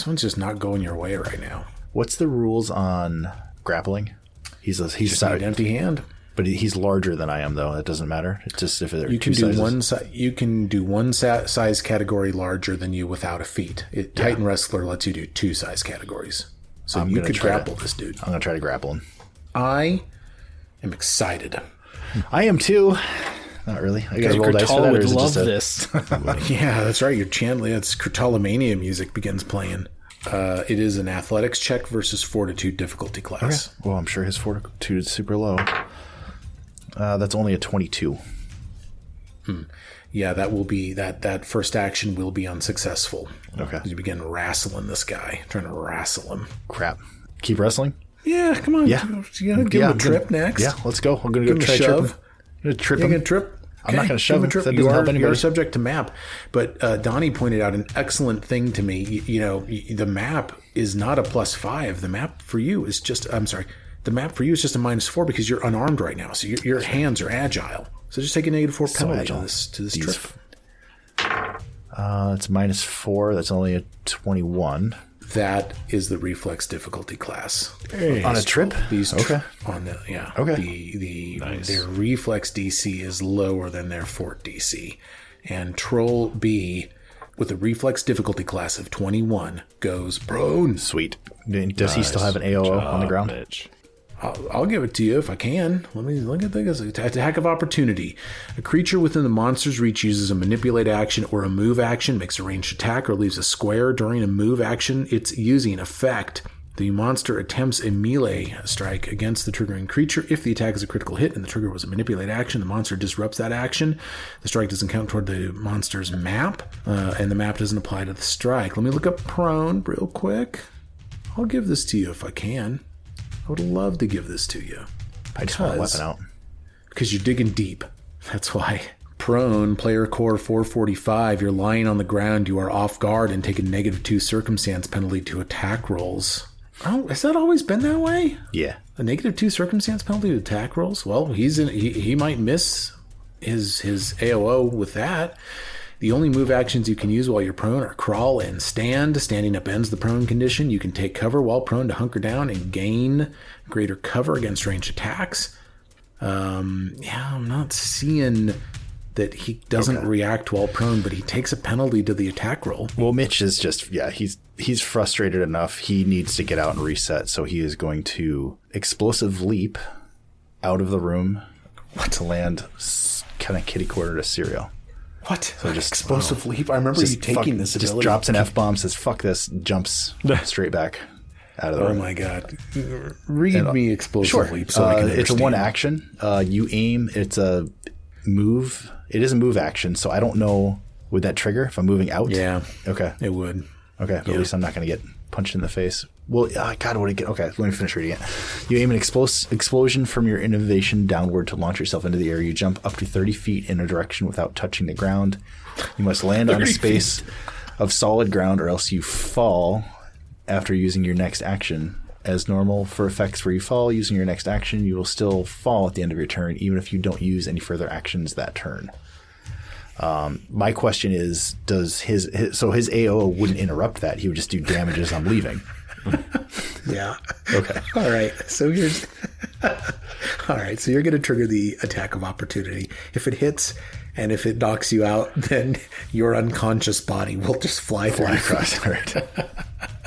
one's just not going your way right now. What's the rules on grappling? He's Just need an empty hand. but he's larger than I am, though. It doesn't matter. It's just if they're You can two do sizes. you can do one size category larger than you without a feat. Titan Wrestler lets you do 2 size categories. So you could grapple this dude. I'm gonna try to grapple him. I am excited. I am too. Not really. I gotta roll dice for Kurtala that, or would is it love just a... this. Yeah, that's right. You're channeling. It's Kurtalamania music begins playing. It is an athletics check versus fortitude difficulty class. Well, I'm sure his fortitude is super low. That's only a 22. Yeah, that will be that first action will be unsuccessful. Okay. You begin wrestling this guy, trying to wrestle him. Crap. Keep wrestling? Yeah, come on. Yeah. Give him a trip next. Yeah, let's go. I'm gonna go Give him a try to trip him. shove. I'm gonna trip You're him. gonna trip. I'm not gonna shove him. Give That a trip. doesn't help You anybody. are subject to map, but Donnie pointed out an excellent thing to me. The map is not a +5. The map for you is just. I'm sorry. The map for you is just a -4 because you're unarmed right now. So your hands are agile. So just take a -4 penalty agile. to this trip. It's -4. That's only a 21. That is the reflex difficulty class. On a trip? Okay. Okay. Their reflex DC is lower than their fort DC. And Troll B, with a reflex difficulty class of 21, goes prone. Sweet. Does he still have an AOO on the ground? Bitch. I'll give it to you if I can. Let me look at this. Attack of opportunity. A creature within the monster's reach uses a manipulate action or a move action, makes a ranged attack, or leaves a square during a move action it's using effect. The monster attempts a melee strike against the triggering creature. If the attack is a critical hit and the trigger was a manipulate action, the monster disrupts that action. The strike doesn't count toward the monster's map, and the map doesn't apply to the strike. Let me look up prone real quick. I'll give this to you if I can. I would love to give this to you. I just want a weapon out. Because you're digging deep. That's why. Prone, player core 445. You're lying on the ground. You are off guard and take a -2 circumstance penalty to attack rolls. Oh, has that always been that way? Yeah. A -2 circumstance penalty to attack rolls? Well, he might miss his AOO with that. The only move actions you can use while you're prone are crawl and stand. Standing up ends the prone condition. You can take cover while prone to hunker down and gain greater cover against ranged attacks. I'm not seeing that he doesn't react while prone, but he takes a penalty to the attack roll. Well, Mitch is just, he's frustrated enough. He needs to get out and reset, so he is going to explosive leap out of the room to land kind of kitty corner to Serial. What? So just Explosive leap? I remember you taking this ability. Just drops an F-bomb, says, fuck this, jumps straight back out of the room. Oh my God. Read me explosive leap so I can it's a understand. one action. You aim, it's a move. It is a move action, so I don't know, would that trigger if I'm moving out? Yeah. Okay. It would. Okay, but at least I'm not going to get punched in the face. Well, God, what did I get? Okay, let me finish reading it. You aim an explosion from your innovation downward to launch yourself into the air. You jump up to 30 feet in a direction without touching the ground. You must land on a space of solid ground or else you fall after using your next action. As normal for effects where you fall using your next action, you will still fall at the end of your turn, even if you don't use any further actions that turn. My question is, does his AO wouldn't interrupt that? He would just do damage as I'm leaving. Yeah. Okay. All right. So here's. All right. So you're going to trigger the attack of opportunity. If it hits and if it knocks you out, then your unconscious body will just fly across.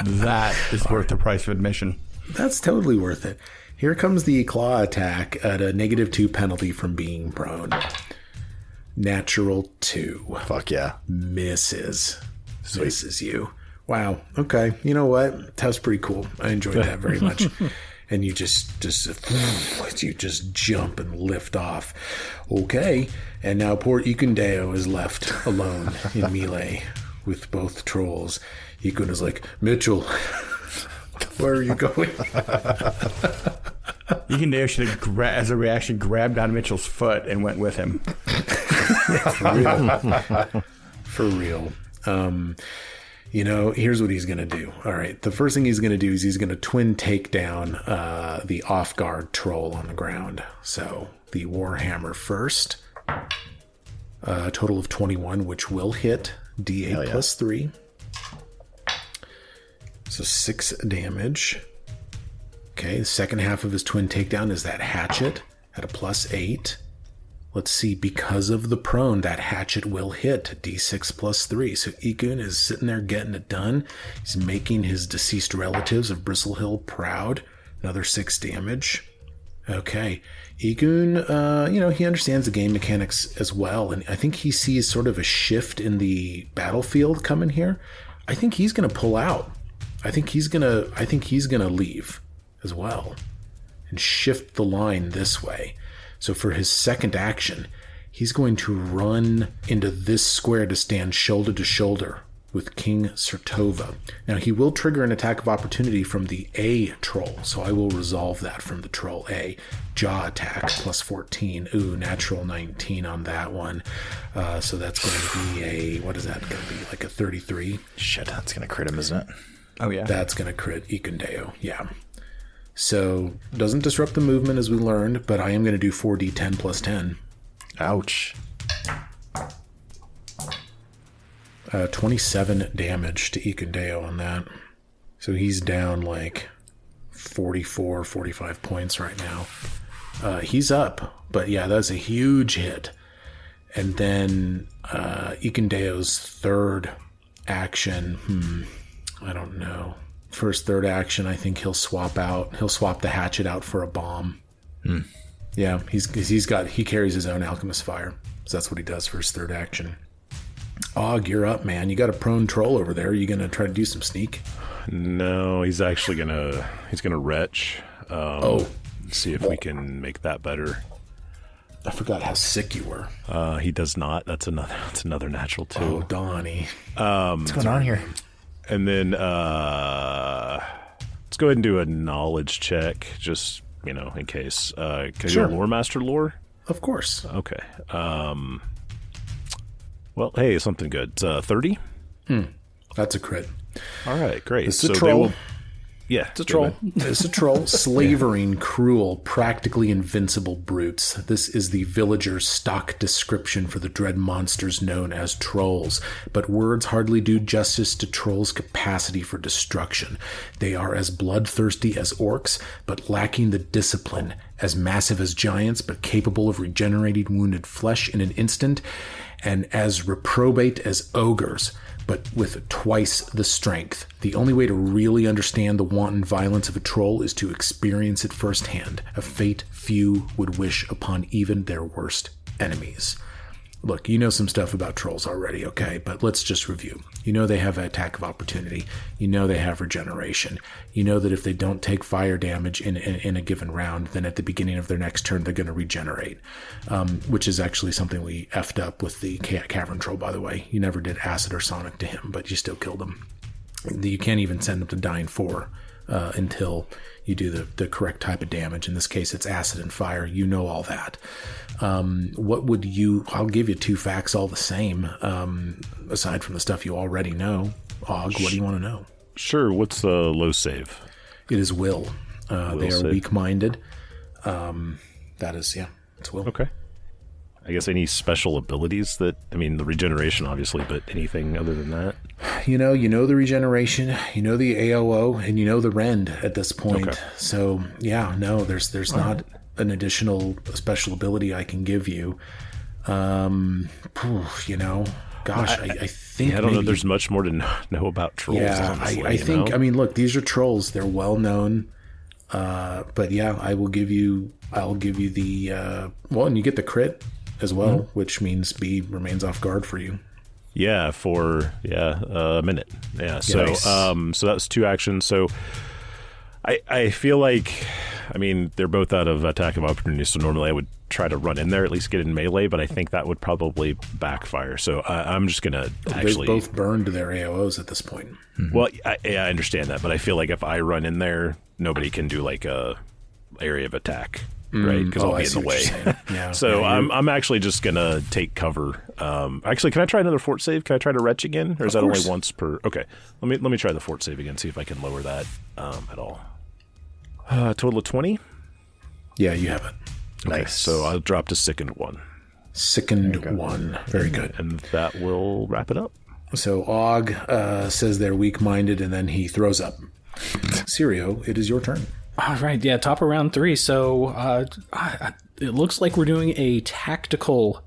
That is worth the price of admission. That's totally worth it. Here comes the claw attack at a -2 penalty from being prone. Natural 2. Fuck yeah. Misses. Misses you. Wow. Okay. You know what? That's pretty cool. I enjoyed that very much. And you just jump and lift off. Okay. And now poor Ikundeo is left alone in melee with both trolls. Ikun is like, Mitchell, where are you going? Ikundeo should have, as a reaction, grabbed on Mitchell's foot and went with him. For real. Here's what he's going to do. All right. The first thing he's going to do is he's going to twin take down the off-guard troll on the ground. So the Warhammer first. A total of 21, which will hit. D8 plus 3. So 6 damage. Okay. The second half of his twin takedown is that hatchet at a plus 8. Let's see, because of the prone, that hatchet will hit D6 plus 3. So Ikun is sitting there getting it done. He's making his deceased relatives of Bristle Hill proud. Another 6 damage. Okay. Ikun, he understands the game mechanics as well. And I think he sees sort of a shift in the battlefield coming here. I think he's going to pull out. I think he's going to leave as well and shift the line this way. So for his second action, he's going to run into this square to stand shoulder to shoulder with King Sertova. Now, he will trigger an attack of opportunity from the A troll, so I will resolve that from the troll A. Jaw attack, plus 14. Ooh, natural 19 on that one. So that's going to be what is that going to be, like a 33? Shit, that's going to crit him, isn't it? Oh, yeah. That's going to crit Ikundeo, yeah. So, doesn't disrupt the movement as we learned, but I am going to do 4d10 plus 10. Ouch. 27 damage to Ikundeo on that. So he's down like 44, 45 points right now. He's up, but yeah, that's a huge hit. And then Ikundeo's third action, I don't know. For his third action, I think he'll swap the hatchet out for a bomb. Yeah, he carries his own alchemist fire. So that's what he does for his third action. Og, you're up, man. You got a prone troll over there. Are you gonna try to do some sneak? No, he's actually gonna retch. See if we can make that better. I forgot how sick you were. He does not. That's another natural too. Oh, Donnie. What's going on here? And then let's go ahead and do a knowledge check, just in case. Can I do a lore master lore? Of course. Okay. Well, hey, something good. 30. That's a crit. All right, great. It's a troll. Yeah, it's a troll. It's a troll. Slavering, cruel, practically invincible brutes. This is the villager's stock description for the dread monsters known as trolls. But words hardly do justice to trolls' capacity for destruction. They are as bloodthirsty as orcs, but lacking the discipline. As massive as giants, but capable of regenerating wounded flesh in an instant. And as reprobate as ogres, but with twice the strength. The only way to really understand the wanton violence of a troll is to experience it firsthand, a fate few would wish upon even their worst enemies. Look, you know some stuff about trolls already, okay? But let's just review. You know they have an attack of opportunity. You know they have regeneration. You know that if they don't take fire damage in a given round, then at the beginning of their next turn, they're going to regenerate, which is actually something we effed up with the cavern troll, by the way. You never did acid or sonic to him, but you still killed him. You can't even send them to Dying 4 until you do the correct type of damage. In this case, it's acid and fire. You know all that. I'll give you 2 facts all the same, aside from the stuff you already know. Og, what do you want to know? Sure. What's the low save? It is will. They are weak-minded. That is, it's will. Okay. I guess any special abilities that, I mean, the regeneration obviously, but anything other than that? You know the regeneration, you know the AOO, and you know the rend at this point. Okay. So yeah, no, there's not an additional special ability I can give you. You know, gosh, I think I don't know. There's much more to know about trolls. Yeah, honestly, I think. I mean, look, these are trolls. They're well known. But yeah, I'll give you the and you get the crit as well, which means B remains off guard for you. Yeah, for a minute. Yeah. So Nice. So that's 2 actions. So I feel like, I mean, they're both out of attack of opportunity, so normally I would try to run in there, at least get in melee, but I think that would probably backfire. So I'm just gonna actually. They've both burned their AOs at this point. Well, I understand that, but I feel like if I run in there, nobody can do like a area of attack. Right, because I'll I be in see the what way. you're saying. Yeah. So Yeah, I'm actually just gonna take cover. Actually, can I try another fort save? Can I try to retch again, or is that course. only once per? Okay, let me try the fort save again. See if I can lower that at all. Total of 20. Yeah, you have it. Okay, Nice. so I'll drop to sickened 1, Sickened 1. Very good. and that will wrap it up. So Og says they're weak-minded, and then he throws up. Sirio, it is your turn. All right, yeah, top of round 3. So it looks like we're doing a tactical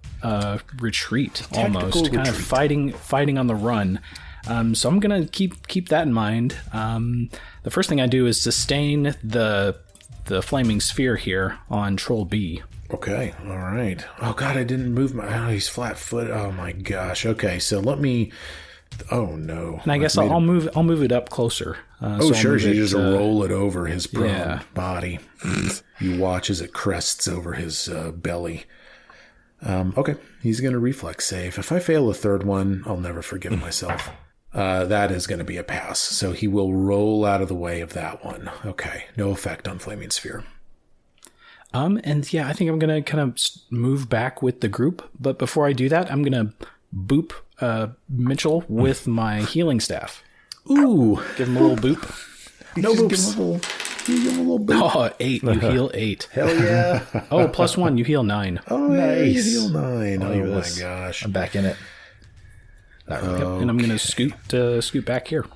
retreat, almost kind of fighting on the run. So I'm gonna keep that in mind. The first thing I do is sustain the flaming sphere here on Troll B. Okay, all right. Oh God, I didn't move my. Oh, he's flat-foot. Oh my gosh. Okay, so let me. Oh no. And I guess I'll move it up closer. Oh sure, you you just roll it over his prone yeah. body. You watch as it crests over his belly. Okay, he's going to reflex save. If I fail a third one, I'll never forgive myself. That is going to be a pass. So he will roll out of the way of that one. Okay, no effect on Flaming Sphere. And yeah, I think I'm gonna kind of move back with the group. But before I do that, I'm gonna boop Mitchell with my healing staff. Ooh, Give him a little boop. no boops. Give him a little bit. Oh, 8. You heal 8. Hell yeah. Oh, +1. You heal 9. Oh, nice. Nice. You heal 9. Look at Oh my this. gosh. I'm back in it. Yep, and I'm gonna scoot back here.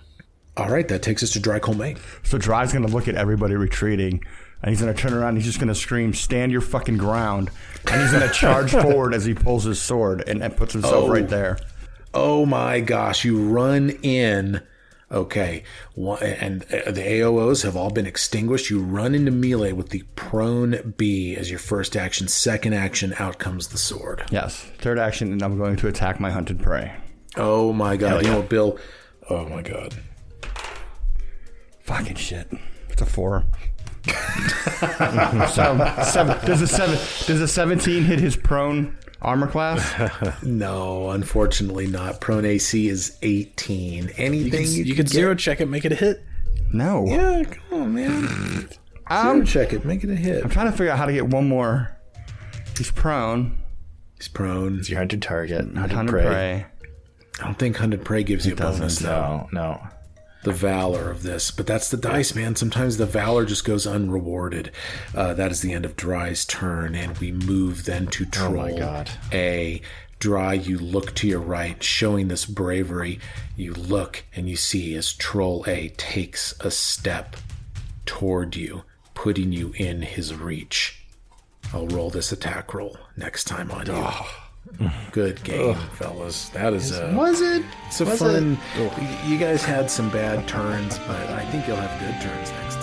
All right, that takes us to Dry Colmate. So Dry's going to look at everybody retreating, and he's going to turn around and he's just going to scream, "Stand your fucking ground." And he's going to charge forward as he pulls his sword and puts himself right there. Oh my gosh, you run in. Okay, and the AOOs have all been extinguished. You run into melee with the prone B as your first action. Second action, out comes the sword. Yes. Third action, and I'm going to attack my hunted prey. Oh my god, you know what, Bill? Oh my god. Fucking shit. It's a 4. Does a 17 hit his prone armor class? No, unfortunately not. Prone AC is 18. Anything You could zero check it, make it a hit. No. Yeah, come on, man. Zero check it, make it a hit. I'm trying to figure out how to get one more. He's prone. He's prone. It's your hunted target. Hunted prey. I don't think Hunted Prey gives you a bonus, though. No. The valor of this, but that's the dice, man. Sometimes the valor just goes unrewarded. That is the end of Dry's turn, and we move then to Troll my God. A. Dry, you look to your right, showing this bravery. You look and you see as Troll A takes a step toward you, putting you in his reach. I'll roll this attack roll next time on you. Good game, fellas. That is Was it? it's a fun. You guys had some bad turns, but I think you'll have good turns next